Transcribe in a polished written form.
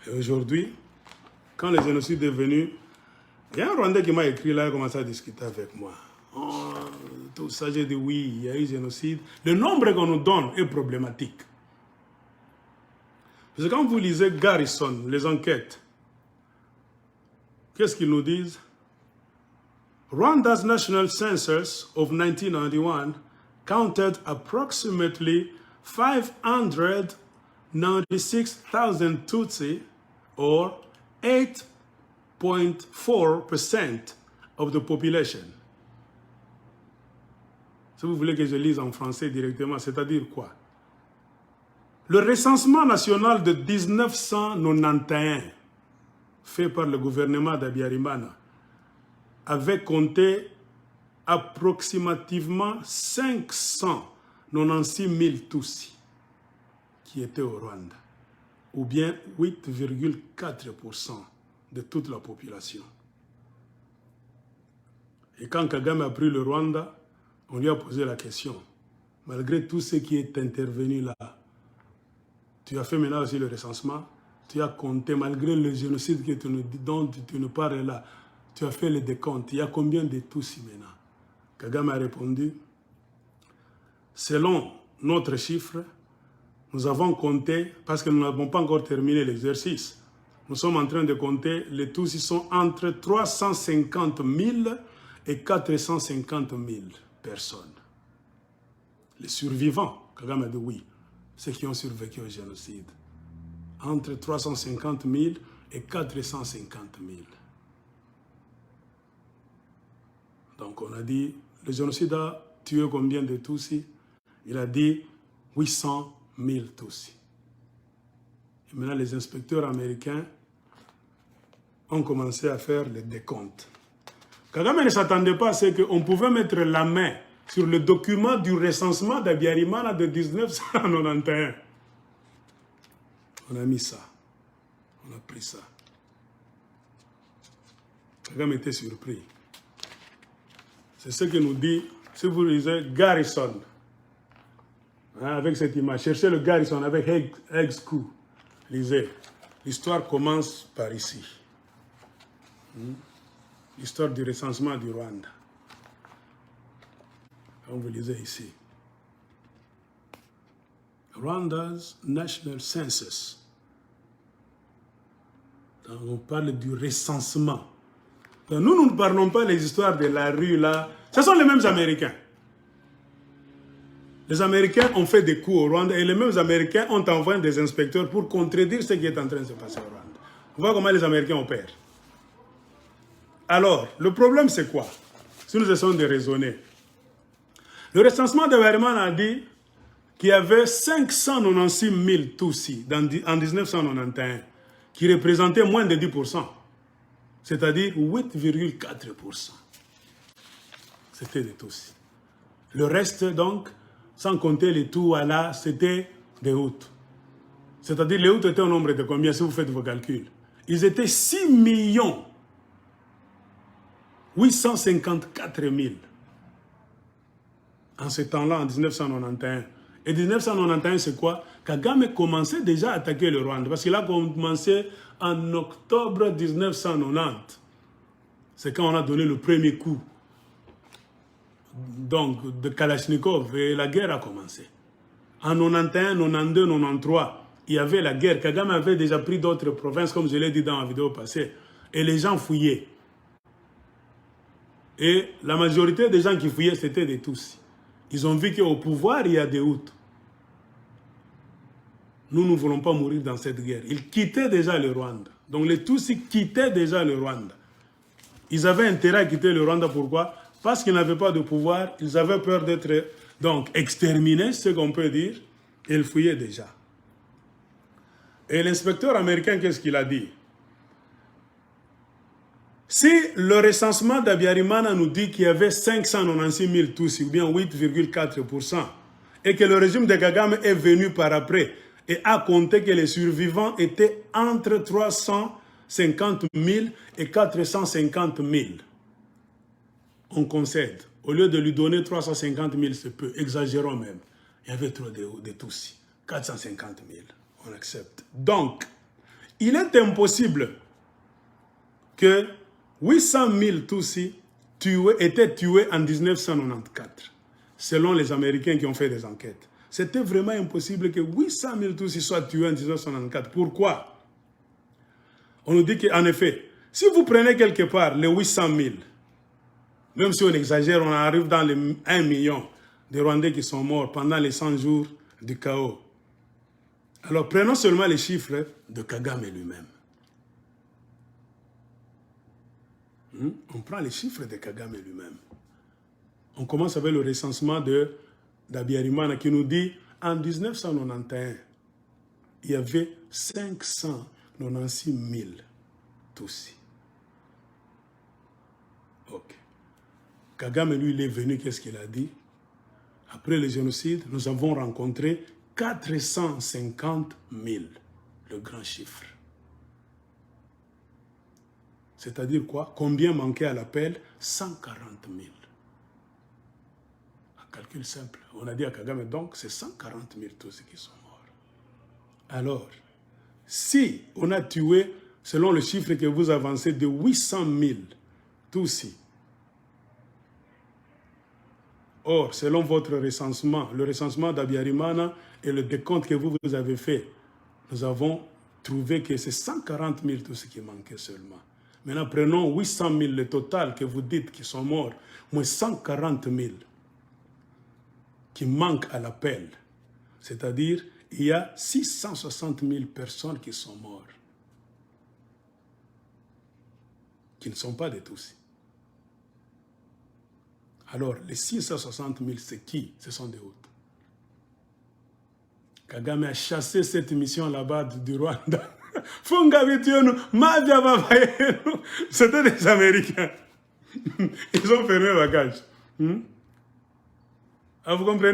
Et aujourd'hui, quand le génocide est venu, il y a un Rwandais qui m'a écrit là, il a commencé à discuter avec moi. Oh, tout ça, j'ai dit oui, il y a eu génocide. Le nombre qu'on nous donne est problématique. Parce que quand vous lisez Garrison, les enquêtes, qu'est-ce qu'ils nous disent? Rwanda's national census of 1991 counted approximately 596,000 Tutsi, or 8.4% of the population. Si vous voulez que je lise en français directement, c'est-à-dire quoi? Le recensement national de 1991, fait par le gouvernement d'Abiyarimana, avait compté approximativement 596 000 Tutsis qui étaient au Rwanda, ou bien 8,4% de toute la population. Et quand Kagame a pris le Rwanda, on lui a posé la question, malgré tout ce qui est intervenu là, tu as fait maintenant aussi le recensement, tu as compté, malgré le génocide dont tu nous parles là, tu as fait le décompte, il y a combien de Tutsis maintenant? Kagame a répondu, selon notre chiffre, nous avons compté, parce que nous n'avons pas encore terminé l'exercice, nous sommes en train de compter, les Tutsis sont entre 350 000 et 450 000 personnes. Les survivants, Kagame a dit oui, ceux qui ont survécu au génocide, entre 350 000 et 450 000. Donc on a dit, le génocide a tué combien de Tutsis? Il a dit 800 000 Tutsis. Et maintenant les inspecteurs américains ont commencé à faire le décompte. Kagame ne s'attendait pas à ce qu'on pouvait mettre la main sur le document du recensement d'Abiyarimana de 1991. On a mis ça. On a pris ça. Kagame était surpris. C'est ce que nous dit, si vous lisez Garrison, hein, avec cette image, cherchez le Garrison avec Hexku, lisez. L'histoire commence par ici. L'histoire du recensement du Rwanda. On vous lisez ici. Rwanda's National Census. Donc on parle du recensement. Donc nous ne parlons pas des histoires de la rue là. Ce sont les mêmes Américains. Les Américains ont fait des coups au Rwanda et les mêmes Américains ont envoyé des inspecteurs pour contredire ce qui est en train de se passer au Rwanda. Vous voyez comment les Américains opèrent. Alors, le problème c'est quoi? Si nous essayons de raisonner. Le recensement de Berman a dit qu'il y avait 596 000 Tutsis en 1991, qui représentaient moins de 10%, c'est-à-dire 8,4%. C'était des Tutsis. Le reste, donc, sans compter les Tuala, c'était des Hutus. C'est-à-dire les Hutus étaient au nombre de combien, si vous faites vos calculs? Ils étaient 6 854 000. En ce temps-là, en 1991. Et 1991, c'est quoi? Kagame commençait déjà à attaquer le Rwanda, parce qu'il a commencé en octobre 1990. C'est quand on a donné le premier coup donc, de Kalachnikov et la guerre a commencé. En 91, 92, 93, il y avait la guerre. Kagame avait déjà pris d'autres provinces, comme je l'ai dit dans la vidéo passée, et les gens fouillaient. Et la majorité des gens qui fouillaient, c'était des Tutsis. Ils ont vu qu'au pouvoir, il y a des Hutus. Nous ne voulons pas mourir dans cette guerre. Ils quittaient déjà le Rwanda. Donc les Tutsis quittaient déjà le Rwanda. Ils avaient intérêt à quitter le Rwanda. Pourquoi? Parce qu'ils n'avaient pas de pouvoir. Ils avaient peur d'être donc exterminés, ce qu'on peut dire. Et ils fouillaient déjà. Et l'inspecteur américain, qu'est-ce qu'il a dit? Si le recensement d'Abiyarimana nous dit qu'il y avait 596 000 Tutsis, ou bien 8,4%, et que le régime de Kagame est venu par après et a compté que les survivants étaient entre 350 000 et 450 000, on concède. Au lieu de lui donner 350 000, c'est peu, exagérons même. Il y avait trop de Tutsis, 450 000, on accepte. Donc, Il est impossible que 800 000 Tutsis étaient tués en 1994, selon les Américains qui ont fait des enquêtes. C'était vraiment impossible que 800 000 Tutsis soient tués en 1994. Pourquoi? On nous dit qu'en effet, si vous prenez quelque part les 800 000, même si on exagère, on arrive dans les 1 million de Rwandais qui sont morts pendant les 100 jours du chaos. Alors prenons seulement les chiffres de Kagame lui-même. On prend les chiffres de Kagame lui-même. On commence avec le recensement d'Abiyarimana qui nous dit en 1991, il y avait 596 000 Tutsis. Ok. Kagame, lui, il est venu, qu'est-ce qu'il a dit? Après le génocide, nous avons rencontré 450 000, le grand chiffre. C'est-à-dire quoi? Combien manquait à l'appel? 140 000. Un calcul simple. On a dit à Kagame, donc, c'est 140 000 tous qui sont morts. Alors, si on a tué, selon le chiffre que vous avancez, de 800 000 Tutsis, or, selon votre recensement, le recensement d'Abiyarimana et le décompte que vous avez fait, nous avons trouvé que c'est 140 000 Tutsis qui manquaient seulement. Maintenant, prenons 800 000, le total que vous dites qui sont morts, moins 140 000 qui manquent à l'appel. C'est-à-dire, il y a 660 000 personnes qui sont mortes, qui ne sont pas des Tutsis. Alors, les 660 000, c'est qui? Ce sont des Hutus. Kagame a chassé cette mission là-bas du Rwanda. C'était des Américains. Ils ont fermé le bagage. Vous comprenez?